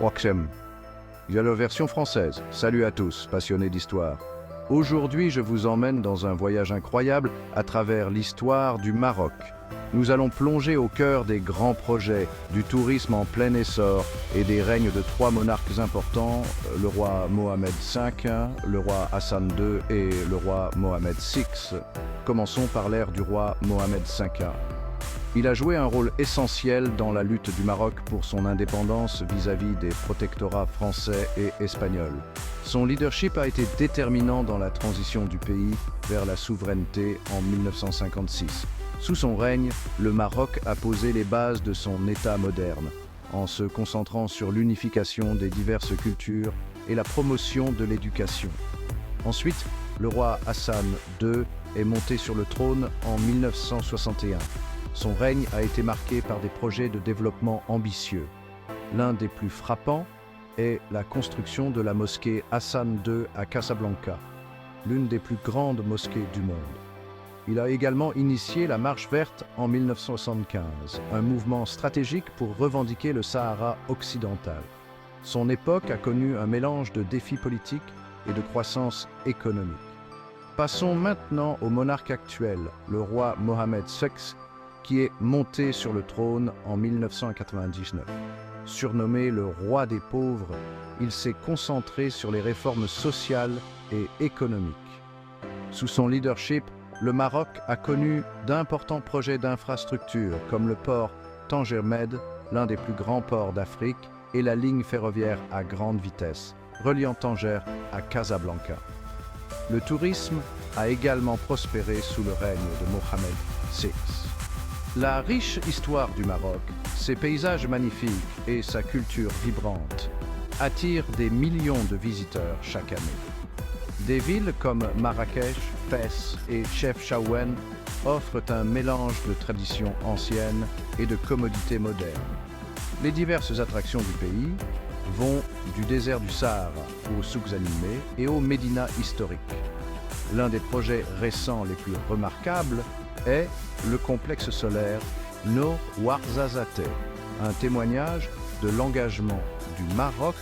Oaxem. Il y a la version française. Salut à tous, passionnés d'histoire. Aujourd'hui, je vous emmène dans un voyage incroyable à travers l'histoire du Maroc. Nous allons plonger au cœur des grands projets, du tourisme en plein essor et des règnes de trois monarques importants, le roi Mohamed V, le roi Hassan II et le roi Mohamed VI. Commençons par l'ère du roi Mohamed V. Il a joué un rôle essentiel dans la lutte du Maroc pour son indépendance vis-à-vis des protectorats français et espagnols. Son leadership a été déterminant dans la transition du pays vers la souveraineté en 1956. Sous son règne, le Maroc a posé les bases de son État moderne, en se concentrant sur l'unification des diverses cultures et la promotion de l'éducation. Ensuite, le roi Hassan II est monté sur le trône en 1961. Son règne a été marqué par des projets de développement ambitieux. L'un des plus frappants est la construction de la mosquée Hassan II à Casablanca, l'une des plus grandes mosquées du monde. Il a également initié la Marche verte en 1975, un mouvement stratégique pour revendiquer le Sahara occidental. Son époque a connu un mélange de défis politiques et de croissance économique. Passons maintenant au monarque actuel, le roi Mohamed VI, qui est monté sur le trône en 1999. Surnommé le roi des pauvres, il s'est concentré sur les réformes sociales et économiques. Sous son leadership, le Maroc a connu d'importants projets d'infrastructures comme le port Tanger-Med, l'un des plus grands ports d'Afrique, et la ligne ferroviaire à grande vitesse, reliant Tanger à Casablanca. Le tourisme a également prospéré sous le règne de Mohamed VI. La riche histoire du Maroc, ses paysages magnifiques et sa culture vibrante attirent des millions de visiteurs chaque année. Des villes comme Marrakech, Fès et Chefchaouen offrent un mélange de traditions anciennes et de commodités modernes. Les diverses attractions du pays vont du désert du Sahara aux souks animés et aux médinas historiques. L'un des projets récents les plus remarquables est le complexe solaire Noor Ouarzazate, un témoignage de l'engagement du Maroc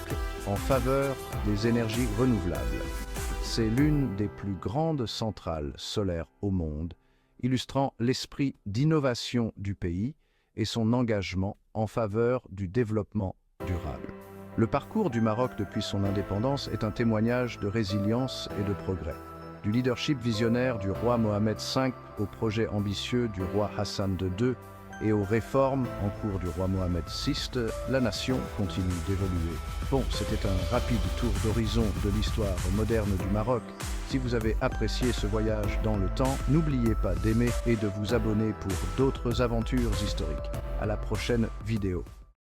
en faveur des énergies renouvelables. C'est l'une des plus grandes centrales solaires au monde, illustrant l'esprit d'innovation du pays et son engagement en faveur du développement durable. Le parcours du Maroc depuis son indépendance est un témoignage de résilience et de progrès. Du leadership visionnaire du roi Mohamed V au projet ambitieux du roi Hassan II et aux réformes en cours du roi Mohamed VI, la nation continue d'évoluer. Bon, c'était un rapide tour d'horizon de l'histoire moderne du Maroc. Si vous avez apprécié ce voyage dans le temps, n'oubliez pas d'aimer et de vous abonner pour d'autres aventures historiques. À la prochaine vidéo.